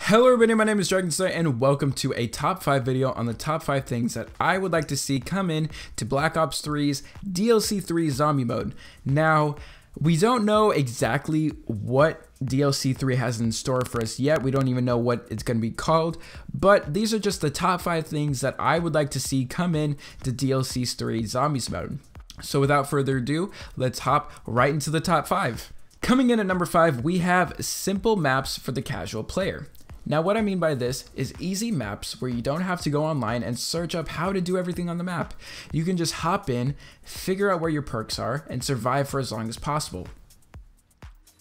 Hello everybody, my name is Dragonstone and welcome to a top 5 video on the top 5 things that I would like to see come in to Black Ops 3's DLC 3 zombie mode. Now, we don't know exactly what DLC 3 has in store for us yet. We don't even know what it's going to be called, but these are just the top 5 things that I would like to see come in to DLC 3 zombies mode. So without further ado, let's hop right into the top 5. Coming in at number 5, we have simple maps for the casual player. Now what I mean by this is easy maps where you don't have to go online and search up how to do everything on the map. You can just hop in, figure out where your perks are, and survive for as long as possible.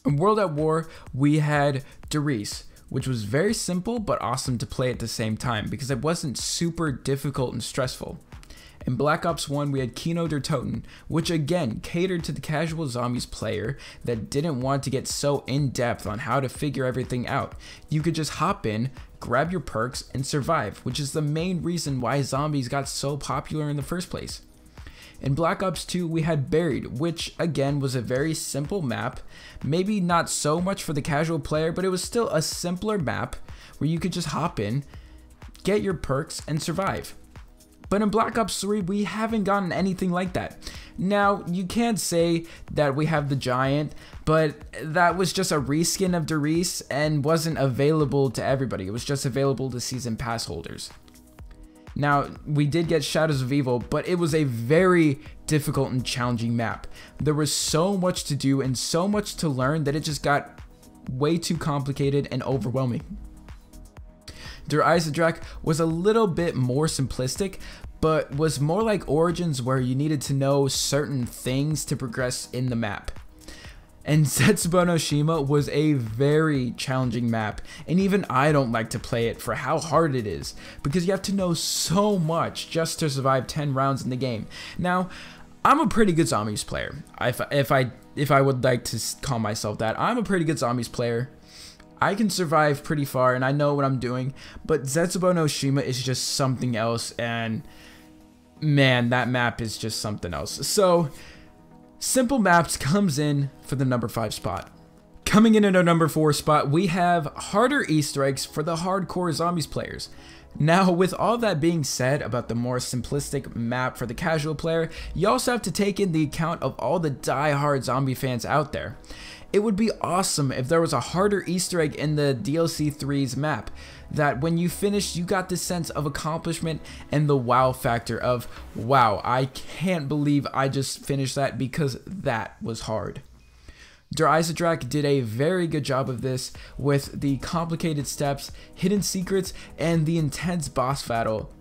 In World at War, we had Der Riese, which was very simple but awesome to play at the same time because it wasn't super difficult and stressful. In Black Ops 1, we had Kino der Toten, which again catered to the casual zombies player that didn't want to get so in-depth on how to figure everything out. You could just hop in, grab your perks, and survive, which is the main reason why zombies got so popular in the first place. In Black Ops 2, we had Buried, which again was a very simple map, maybe not so much for the casual player, but it was still a simpler map where you could just hop in, get your perks, and survive. But in Black Ops 3, we haven't gotten anything like that. Now, you can't say that we have the Giant, but that was just a reskin of Der Riese and wasn't available to everybody. It was just available to Season Pass holders. Now, we did get Shadows of Evil, but it was a very difficult and challenging map. There was so much to do and so much to learn that it just got way too complicated and overwhelming. Der Eisendrache was a little bit more simplistic, but was more like Origins where you needed to know certain things to progress in the map. And Zetsubou no Shima was a very challenging map, and even I don't like to play it for how hard it is, because you have to know so much just to survive 10 rounds in the game. Now, I'm a pretty good zombies player. If I would like to call myself that, I'm a pretty good zombies player. I can survive pretty far and I know what I'm doing, but Zetsubou no Shima is just something else, and man, that map is just something else. So, simple maps comes in for the number 5 spot. Coming in at our number 4 spot, we have harder Easter eggs for the hardcore zombies players. Now, with all that being said about the more simplistic map for the casual player, you also have to take in the account of all the die-hard zombie fans out there. It would be awesome if there was a harder Easter egg in the DLC 3's map, that when you finished you got this sense of accomplishment and the wow factor of, wow, I can't believe I just finished that because that was hard. Der Eisendrache did a very good job of this with the complicated steps, hidden secrets, and the intense boss battle.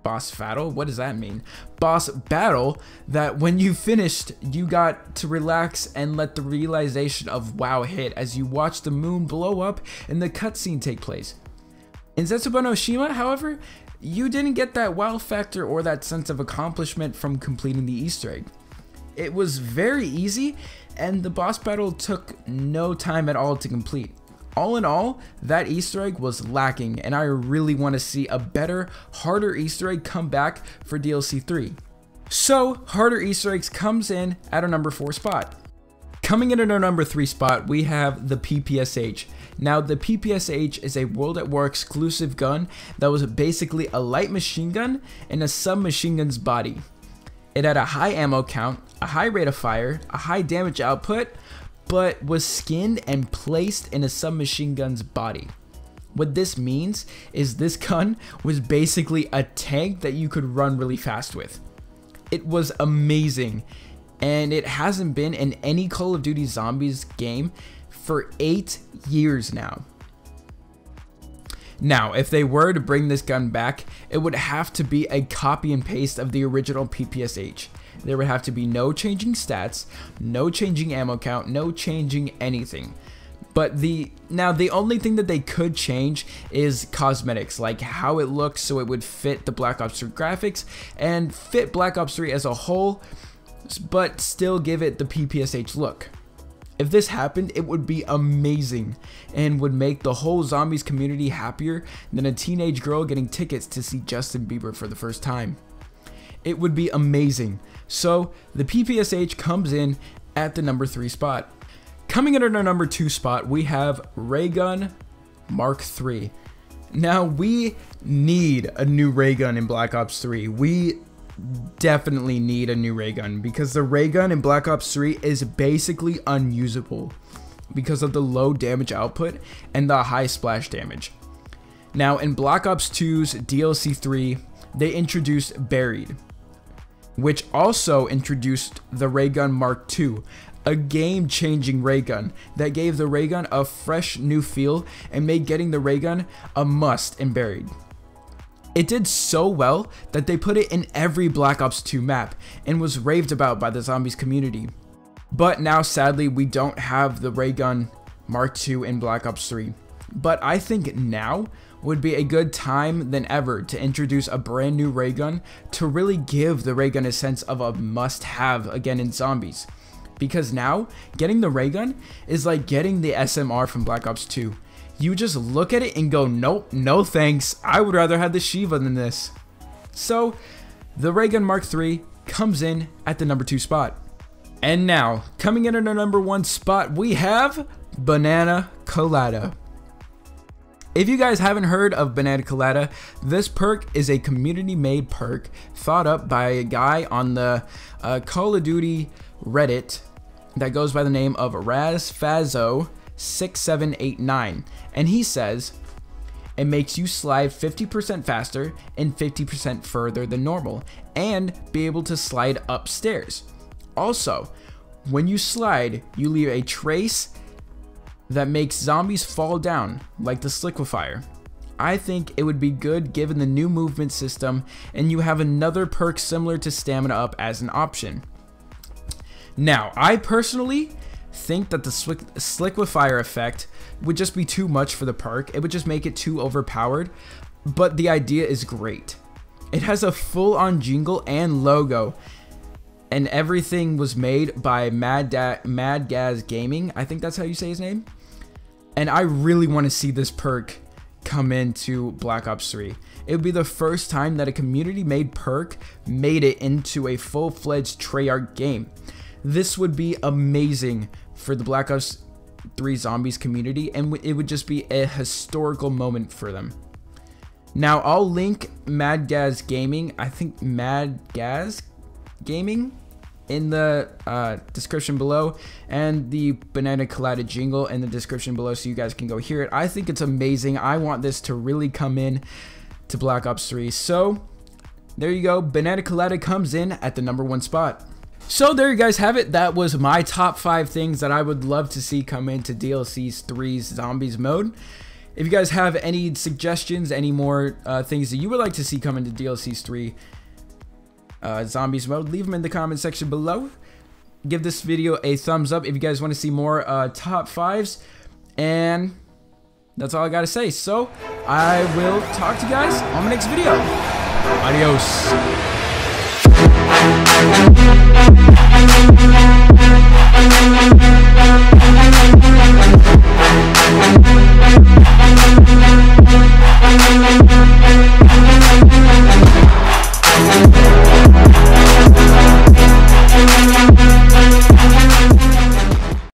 What does that mean? Boss battle that when you finished, you got to relax and let the realization of wow hit as you watch the moon blow up and the cutscene take place. In Zetsubou no Shima, however, you didn't get that wow factor or that sense of accomplishment from completing the Easter egg. It was very easy, and the boss battle took no time at all to complete. All in all, that Easter egg was lacking, and I really want to see a better, harder Easter egg come back for DLC 3. So, harder Easter eggs comes in at our number 4 spot. Coming in at our number 3 spot, we have the PPSH. Now, the PPSH is a World at War exclusive gun that was basically a light machine gun in a submachine gun's body. It had a high ammo count, a high rate of fire, a high damage output, but was skinned and placed in a submachine gun's body. What this means is this gun was basically a tank that you could run really fast with. It was amazing, and it hasn't been in any Call of Duty Zombies game for 8 years now. Now, if they were to bring this gun back, it would have to be a copy and paste of the original PPSH. There would have to be no changing stats, no changing ammo count, no changing anything. But the only thing that they could change is cosmetics, like how it looks so it would fit the Black Ops 3 graphics and fit Black Ops 3 as a whole, but still give it the PPSH look. If this happened, it would be amazing and would make the whole zombies community happier than a teenage girl getting tickets to see Justin Bieber for the first time. It would be amazing. So the PPSH comes in at the number 3 spot. Coming in at our number 2 spot, we have Ray Gun Mark III. Now, we need a new ray gun in Black Ops 3. We definitely need a new ray gun because the ray gun in Black Ops 3 is basically unusable because of the low damage output and the high splash damage. Now, in Black Ops 2's DLC 3, they introduced Buried, which also introduced the ray gun Mark II, a game-changing ray gun that gave the ray gun a fresh new feel and made getting the ray gun a must in Buried. It did so well that they put it in every Black Ops 2 map and was raved about by the zombies community. But now sadly we don't have the ray gun Mark II in Black Ops 3. But I think now would be a good time than ever to introduce a brand new ray gun to really give the ray gun a sense of a must-have again in zombies. Because now, getting the ray gun is like getting the SMR from Black Ops 2. You just look at it and go, nope, no thanks, I would rather have the Shiva than this. So, the ray gun Mark III comes in at the number 2 spot. And now, coming in at our number 1 spot, we have Banana Colada. If you guys haven't heard of Banana Colada, this perk is a community-made perk thought up by a guy on the Call of Duty Reddit that goes by the name of RazFazzo6789, and he says it makes you slide 50% faster and 50% further than normal and be able to slide upstairs. Also, when you slide, you leave a trace that makes zombies fall down like the Sliquifier. I think it would be good given the new movement system and you have another perk similar to Stamina Up as an option. Now, I personally think that the Sliquifier effect would just be too much for the perk. It would just make it too overpowered, but the idea is great. It has a full-on jingle and logo, and everything was made by Mad Gaz Gaming. I think that's how you say his name. And I really want to see this perk come into Black Ops 3. It would be the first time that a community-made perk made it into a full-fledged Treyarch game. This would be amazing for the Black Ops 3 Zombies community, and it would just be a historical moment for them. Now, I'll link Mad Gaz Gaming, I think Mad Gaz Gaming, in the description below, and the Banana Colada jingle in the description below so you guys can go hear it. I think it's amazing. I want this to really come in to Black Ops 3. So, there you go. Banana Colada comes in at the number 1 spot. So there you guys have it. That was my top 5 things that I would love to see come into DLC 3's Zombies mode. If you guys have any suggestions, any more things that you would like to see come into DLC 3 Zombies mode, leave them in the comment section below. Give this video a thumbs up if you guys want to see more top 5s. And that's all I got to say. So I will talk to you guys on the next video. Adios.